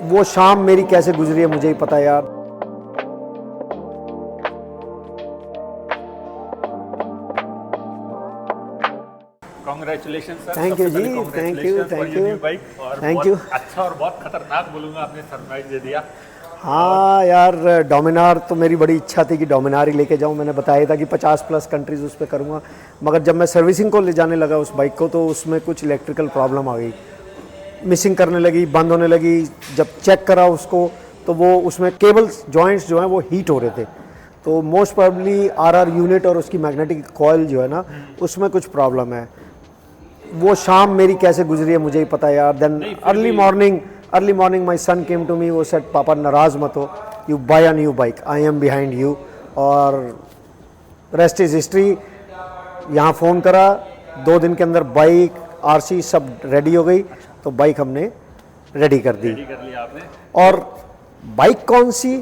वो शाम मेरी कैसे गुजरी है मुझे ही पता यार। Congratulation sir. थैंक यू जी, thank you, thank you, thank you. अच्छा और बहुत खतरनाक बोलूंगा, आपने सरप्राइज दे दिया। हाँ यार, डोमिनार तो मेरी बड़ी इच्छा थी कि डोमिनार ही लेके जाऊँ। मैंने बताया था कि 50+ कंट्रीज़ उस पर करूँगा, मगर जब मैं सर्विसिंग को ले जाने लगा उस बाइक को तो उसमें कुछ इलेक्ट्रिकल प्रॉब्लम आ गई, मिसिंग करने लगी, बंद होने लगी। जब चेक करा उसको तो वो उसमें केबल्स जॉइंट्स जो हैं वो हीट हो रहे थे, तो मोस्ट प्रोबेबली आरआर यूनिट और उसकी मैग्नेटिक कॉइल जो है ना उसमें कुछ प्रॉब्लम है। वो शाम मेरी कैसे गुजरी है मुझे ही पता यार। Then early morning my son came to me, वो सेड पापा नाराज मत हो, you buy a new bike, I am behind you, और रेस्ट इज हिस्ट्री। यहाँ फ़ोन करा, 2 दिन के अंदर बाइक आरसी सब रेडी हो गई, तो बाइक हमने रेडी कर दी। कर लिया आपने। और बाइक कौन सी,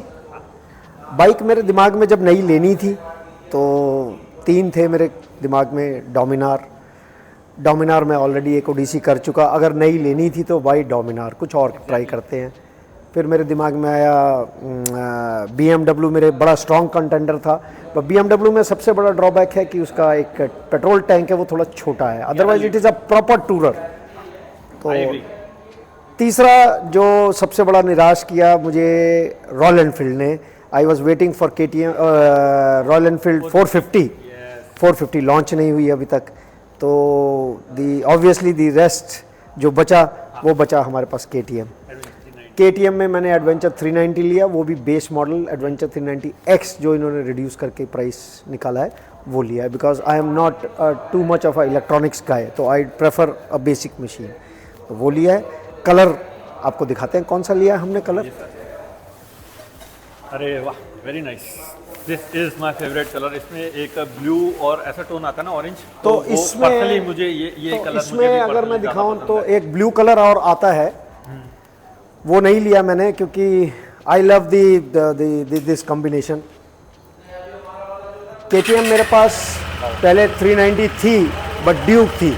बाइक मेरे दिमाग में जब नई लेनी थी तो 3 थे मेरे दिमाग में। डोमिनार मैं ऑलरेडी एक ओडिसी कर चुका, अगर नई लेनी थी तो भाई डोमिनार, कुछ और ट्राई करते हैं। फिर मेरे दिमाग में आया BMW, मेरे बड़ा स्ट्रॉन्ग कंटेंडर था। पर BMW में सबसे बड़ा ड्रॉबैक है कि उसका एक पेट्रोल टैंक है वो थोड़ा छोटा है, otherwise it is a proper tourer. तो तीसरा जो सबसे बड़ा निराश किया मुझे रॉयल एनफील्ड ने। I was waiting for KTM, royal Enfield 450 launch नहीं हुई अभी तक, तो ऑब्वियसली दी रेस्ट जो बचा वो बचा हमारे पास KTM में मैंने एडवेंचर 390 लिया, वो भी बेस मॉडल एडवेंचर 390X जो इन्होंने रिड्यूस करके प्राइस निकाला है वो लिया है, because I am not too much of a electronics guy, तो I prefer a basic machine, तो वो लिया है। कलर आपको दिखाते हैं कौन सा लिया है हमने कलर। अरे वाह, very nice, this is my favourite colour. इसमें एक ब्लू और ऐसा टोन आता है ना, ऑरेंज, तो इसमें मुझे ये तो कलर इसमें मुझे अगर मैं दिखाऊं तो एक ब्लू कलर और आता है, वो नहीं लिया मैंने क्योंकि I love this combination. KTM मेरे पास पहले 390 थी बट ड्यूक थी,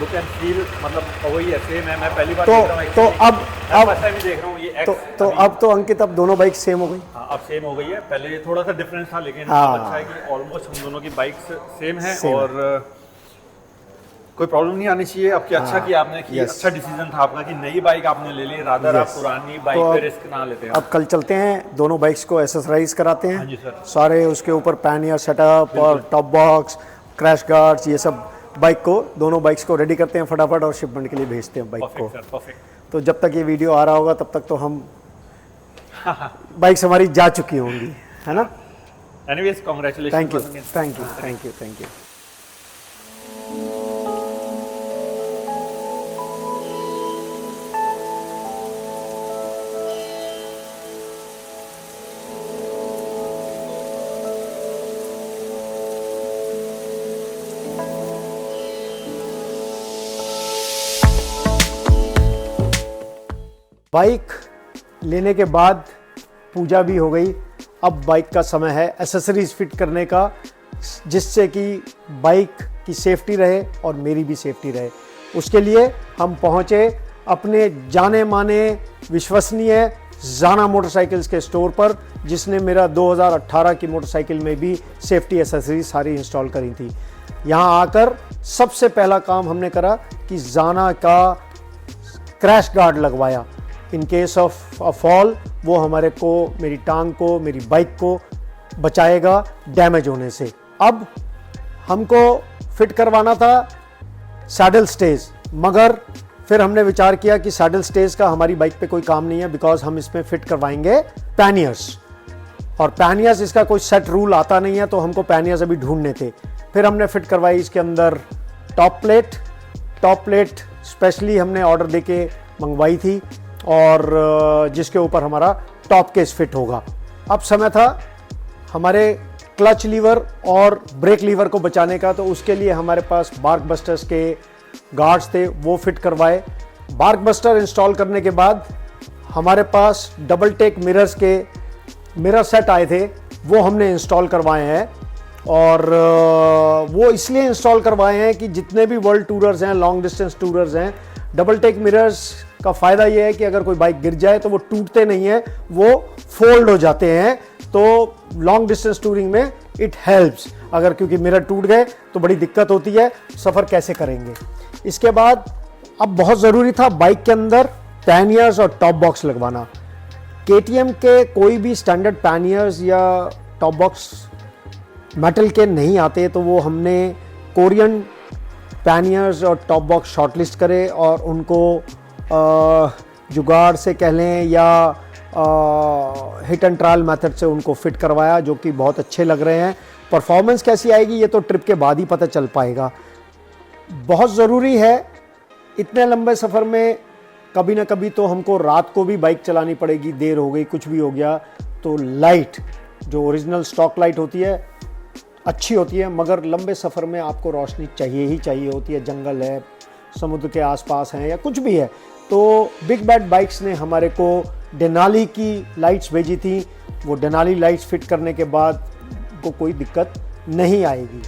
लुक एंड फील मतलब वही है, सेम है। मैं पहली बार तो देख रहा हूं, तो अब फर्स्ट टाइम देख रहा हूं ये X। तो अब तो अंकित अब दोनों बाइक सेम हो गई। हाँ, अब सेम हो गई है। पहले थोड़ा सा डिफरेंस था, लेकिन हाँ। अब अच्छा है कि ऑलमोस्ट हम दोनों की बाइक्स सेम है Same और कोई प्रॉब्लम नहीं आनी चाहिए। अब क्या अच्छा किया आपने कि Yes। अच्छा डिसीजन था आपका कि नई बाइक आपने ले ली, रादर आप Yes। पुरानी तो बाइक अब- पे रिस्क ना लेते हैं। अब कल चलते हैं, दोनों बाइक्स को एक्सेसराइज कराते हैं। हाँ जी सर। सारे उसके ऊपर पैनियर सेटअप और टॉप बॉक्स, क्रैश गार्ड्स, ये सब बाइक को, दोनों बाइक्स को रेडी करते हैं फटाफट और शिपमेंट के लिए भेजते हैं बाइक को। Perfect sir, perfect. तो जब तक ये वीडियो आ रहा होगा तब तक तो हम बाइक्स हमारी जा चुकी होंगी, है ना। Anyways, congratulation. Thank you, thank you, thank you, thank you. Bike लेने के बाद पूजा भी हो गई, अब बाइक का समय है एसेसरीज फिट करने का, जिससे कि बाइक की सेफ्टी रहे और मेरी भी सेफ्टी रहे। उसके लिए हम पहुंचे अपने जाने माने विश्वसनीय जाना मोटरसाइकिल्स के स्टोर पर, जिसने मेरा 2018 की मोटरसाइकिल में भी सेफ्टी एसेसरीज सारी इंस्टॉल करी थी। यहाँ आकर सबसे पहला काम हमने करा कि जाना का क्रैश गार्ड लगवाया। In case of a fall वो हमारे को, मेरी टांग को, मेरी बाइक को बचाएगा डैमेज होने से। अब हमको फिट करवाना था सैडल स्टेज, मगर फिर हमने विचार किया कि सैडल स्टेज का हमारी बाइक पे कोई काम नहीं है, बिकॉज हम इसमें फिट करवाएंगे पैनियर्स, और पैनियर्स इसका कोई सेट रूल आता नहीं है, तो हमको पैनियर्स अभी ढूंढने थे। फिर हमने फिट करवाई इसके अंदर टॉप प्लेट स्पेशली हमने ऑर्डर देके मंगवाई थी, और जिसके ऊपर हमारा टॉप केस फिट होगा। अब समय था हमारे क्लच लीवर और ब्रेक लीवर को बचाने का, तो उसके लिए हमारे पास बार्क बस्टर्स के गार्ड्स थे, वो फिट करवाए। बार्क बस्टर इंस्टॉल करने के बाद हमारे पास डबल टेक मिरर्स के मिरर सेट आए थे, वो हमने इंस्टॉल करवाए हैं। और वो इसलिए इंस्टॉल करवाए हैं कि जितने भी वर्ल्ड टूरर्स हैं, लॉन्ग डिस्टेंस टूरर्स हैं, डबल टेक मिरर्स का फ़ायदा ये है कि अगर कोई बाइक गिर जाए तो वो टूटते नहीं हैं, वो फोल्ड हो जाते हैं। तो लॉन्ग डिस्टेंस टूरिंग में इट हेल्प्स। अगर क्योंकि मिरर टूट गए तो बड़ी दिक्कत होती है, सफ़र कैसे करेंगे। इसके बाद अब बहुत ज़रूरी था बाइक के अंदर पैनियर्स और टॉप बॉक्स लगवाना। KTM के कोई भी स्टैंडर्ड पैनियर्स या टॉप बॉक्स मेटल के नहीं आते, तो वो हमने कोरियन पैनियर्स और टॉप बॉक्स शॉर्टलिस्ट करे और उनको जुगाड़ से कह लें या हिट एंड ट्रायल मेथड से उनको फिट करवाया, जो कि बहुत अच्छे लग रहे हैं। परफॉर्मेंस कैसी आएगी ये तो ट्रिप के बाद ही पता चल पाएगा। बहुत ज़रूरी है इतने लंबे सफ़र में, कभी ना कभी तो हमको रात को भी बाइक चलानी पड़ेगी, देर हो गई, कुछ भी हो गया, तो लाइट जो ओरिजिनल स्टॉक लाइट होती है अच्छी होती है, मगर लंबे सफ़र में आपको रोशनी चाहिए ही चाहिए होती है। जंगल है, समुद्र के आसपास हैं या कुछ भी है, तो बिग बैड बाइक्स ने हमारे को डेनाली की लाइट्स भेजी थी। वो डेनाली लाइट्स फिट करने के बाद को कोई दिक्कत नहीं आएगी।